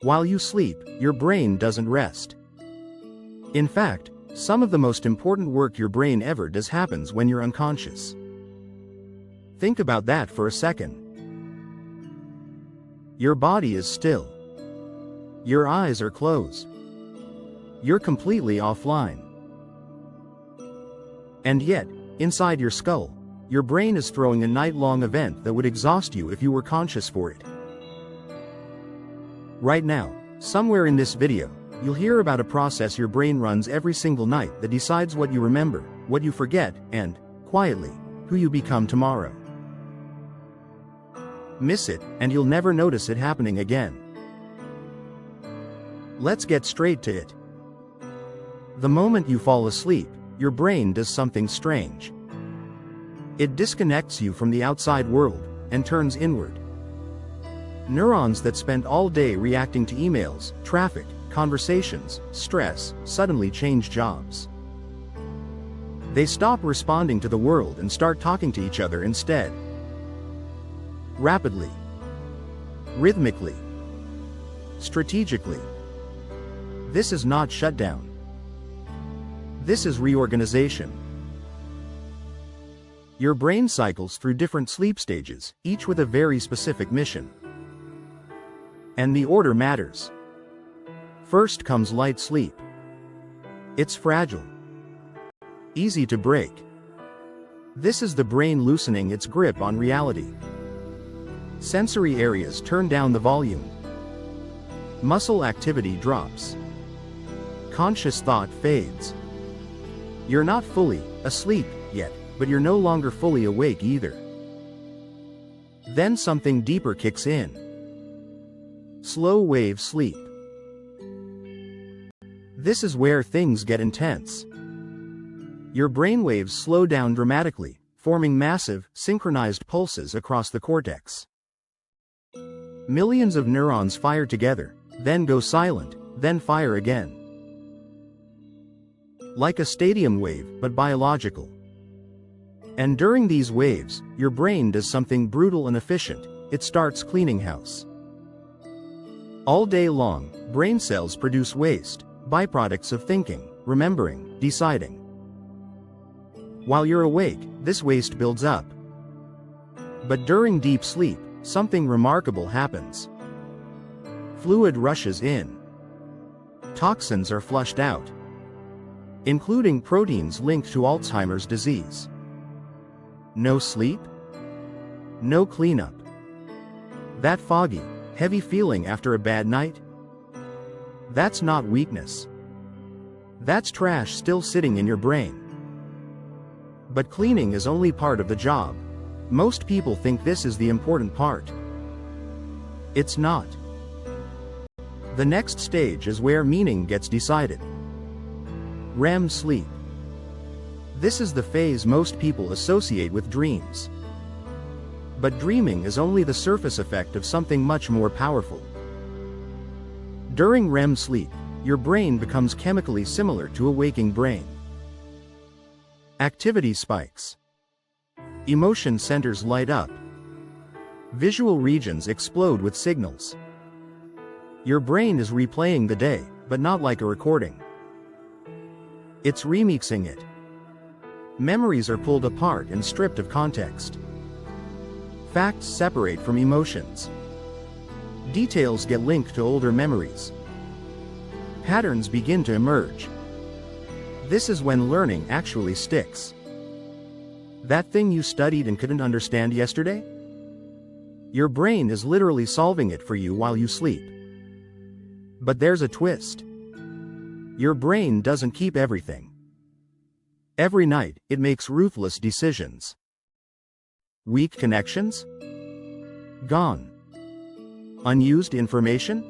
While you sleep, your brain doesn't rest. In fact, some of the most important work your brain ever does happens when you're unconscious. Think about that for a second. Your body is still. Your eyes are closed. You're completely offline. And yet, inside your skull, your brain is throwing a night-long event that would exhaust you if you were conscious for it. Right now, somewhere in this video, you'll hear about a process your brain runs every single night that decides what you remember, what you forget, and, quietly, who you become tomorrow. Miss it, and you'll never notice it happening again. Let's get straight to it. The moment you fall asleep, your brain does something strange. It disconnects you from the outside world and turns inward. Neurons that spent all day reacting to emails, traffic, conversations, stress, suddenly change jobs. They stop responding to the world and start talking to each other instead. Rapidly, rhythmically, strategically. This is not shutdown. This is reorganization. Your brain cycles through different sleep stages, each with a very specific mission. And the order matters. First comes light sleep. It's fragile, easy to break. This is the brain loosening its grip on reality. Sensory areas turn down the volume. Muscle activity drops. Conscious thought fades. You're not fully asleep yet, but you're no longer fully awake either. Then something deeper kicks in. Slow wave sleep. This is where things get intense. Your brainwaves slow down dramatically, forming massive, synchronized pulses across the cortex. Millions of neurons fire together, then go silent, then fire again. Like a stadium wave, but biological. And during these waves, your brain does something brutal and efficient. It starts cleaning house. All day long, brain cells produce waste, byproducts of thinking, remembering, deciding. While you're awake, this waste builds up. But during deep sleep, something remarkable happens. Fluid rushes in. Toxins are flushed out, including proteins linked to Alzheimer's disease. No sleep? No cleanup. That foggy, heavy feeling after a bad night? That's not weakness. That's trash still sitting in your brain. But cleaning is only part of the job. Most people think this is the important part. It's not. The next stage is where meaning gets decided. REM sleep. This is the phase most people associate with dreams. But dreaming is only the surface effect of something much more powerful. During REM sleep, your brain becomes chemically similar to a waking brain. Activity spikes. Emotion centers light up. Visual regions explode with signals. Your brain is replaying the day, but not like a recording. It's remixing it. Memories are pulled apart and stripped of context. Facts separate from emotions. Details get linked to older memories. Patterns begin to emerge. This is when learning actually sticks. That thing you studied and couldn't understand yesterday? Your brain is literally solving it for you while you sleep. But there's a twist. Your brain doesn't keep everything. Every night, it makes ruthless decisions. Weak connections? Gone. Unused information?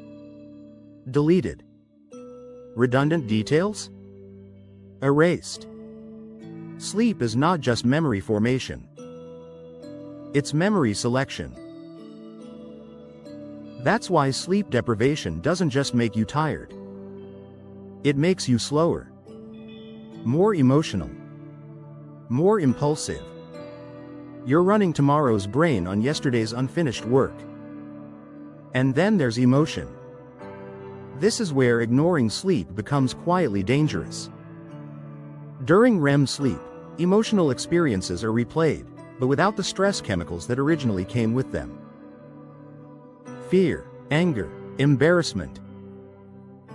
Deleted. Redundant details? Erased. Sleep is not just memory formation. It's memory selection. That's why sleep deprivation doesn't just make you tired. It makes you slower, more emotional, more impulsive. You're running tomorrow's brain on yesterday's unfinished work. And then there's emotion. This is where ignoring sleep becomes quietly dangerous. During REM sleep, emotional experiences are replayed, but without the stress chemicals that originally came with them. Fear, anger, embarrassment.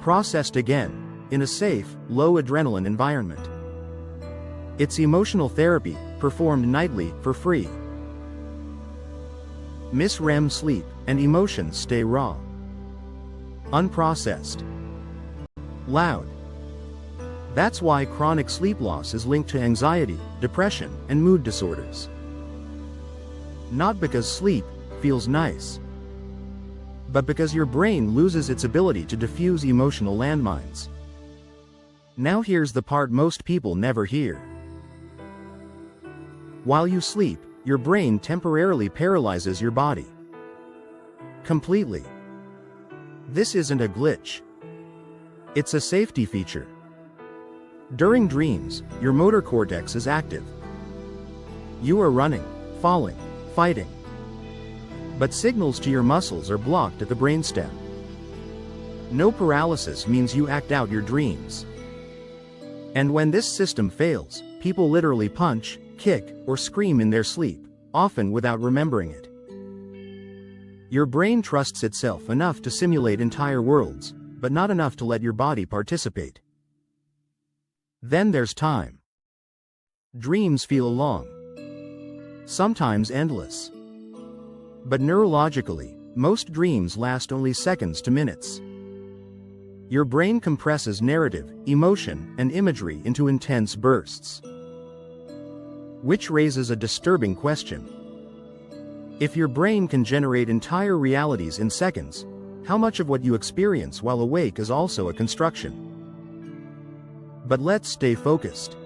Processed again, in a safe, low adrenaline environment. It's emotional therapy, performed nightly, for free. Miss REM sleep, and emotions stay raw. Unprocessed. Loud. That's why chronic sleep loss is linked to anxiety, depression, and mood disorders. Not because sleep feels nice, but because your brain loses its ability to diffuse emotional landmines. Now here's the part most people never hear. While you sleep, your brain temporarily paralyzes your body. Completely. This isn't a glitch. It's a safety feature. During dreams, your motor cortex is active. You are running, falling, fighting. But signals to your muscles are blocked at the brainstem. No paralysis means you act out your dreams. And when this system fails, people literally punch, kick, or scream in their sleep, often without remembering it. Your brain trusts itself enough to simulate entire worlds, but not enough to let your body participate. Then there's time. Dreams feel long, sometimes endless. But neurologically, most dreams last only seconds to minutes. Your brain compresses narrative, emotion, and imagery into intense bursts. Which raises a disturbing question. If your brain can generate entire realities in seconds, how much of what you experience while awake is also a construction? But let's stay focused.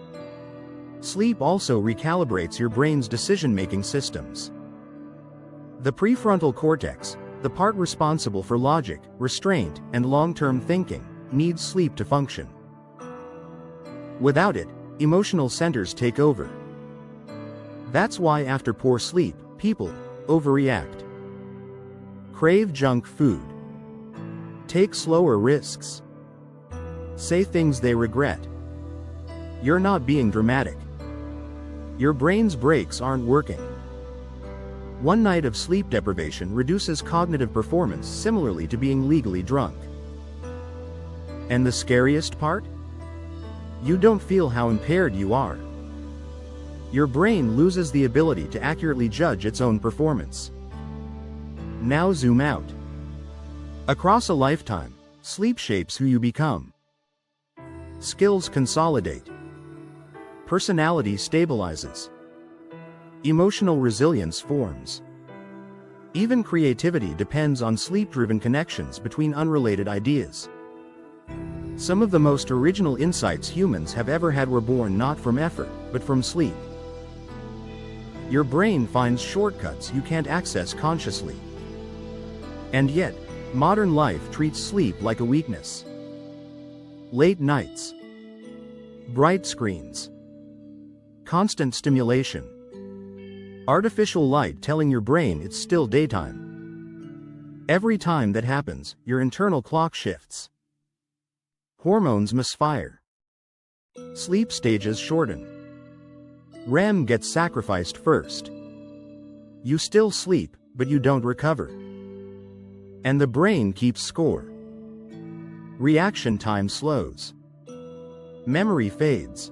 Sleep also recalibrates your brain's decision-making systems. The prefrontal cortex, the part responsible for logic, restraint, and long-term thinking, needs sleep to function. Without it, emotional centers take over. That's why after poor sleep, people overreact, crave junk food, take slower risks, say things they regret. You're not being dramatic. Your brain's brakes aren't working. One night of sleep deprivation reduces cognitive performance similarly to being legally drunk. And the scariest part? You don't feel how impaired you are. Your brain loses the ability to accurately judge its own performance. Now zoom out. Across a lifetime, sleep shapes who you become. Skills consolidate. Personality stabilizes. Emotional resilience forms. Even creativity depends on sleep-driven connections between unrelated ideas. Some of the most original insights humans have ever had were born not from effort, but from sleep. Your brain finds shortcuts you can't access consciously. And yet, modern life treats sleep like a weakness. Late nights, bright screens, constant stimulation, artificial light telling your brain it's still daytime. Every time that happens, your internal clock shifts. Hormones misfire. Sleep stages shorten. REM gets sacrificed first. You still sleep, but you don't recover. And the brain keeps score. Reaction time slows. Memory fades.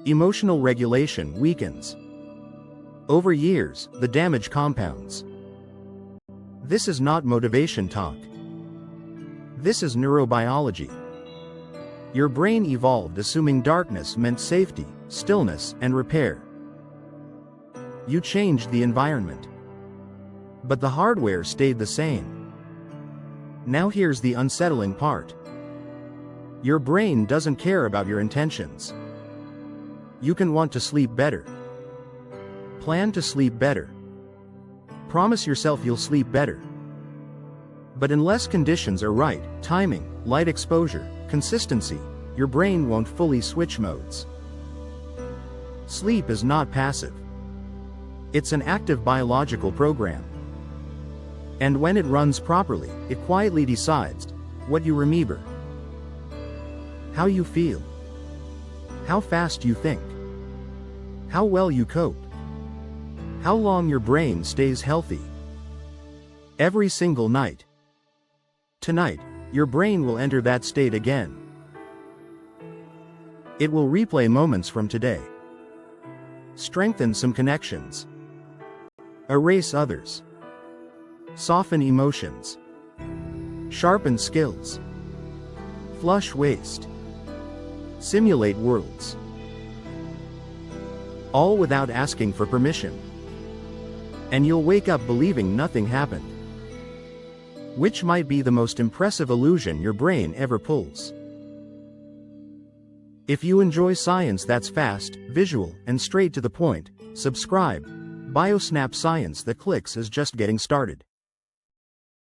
Emotional regulation weakens. Over years, the damage compounds. This is not motivation talk. This is neurobiology. Your brain evolved assuming darkness meant safety, stillness, and repair. You changed the environment. But the hardware stayed the same. Now here's the unsettling part. Your brain doesn't care about your intentions. You can want to sleep better. Plan to sleep better. Promise yourself you'll sleep better. But unless conditions are right, timing, light exposure, consistency, your brain won't fully switch modes. Sleep is not passive. It's an active biological program. And when it runs properly, it quietly decides what you remember, how you feel, how fast you think, how well you cope, how long your brain stays healthy. Every single night. Tonight, your brain will enter that state again. It will replay moments from today. Strengthen some connections. Erase others. Soften emotions. Sharpen skills. Flush waste. Simulate worlds. All without asking for permission. And you'll wake up believing nothing happened. Which might be the most impressive illusion your brain ever pulls. If you enjoy science that's fast, visual, and straight to the point, subscribe. BioSnap Science that clicks is just getting started.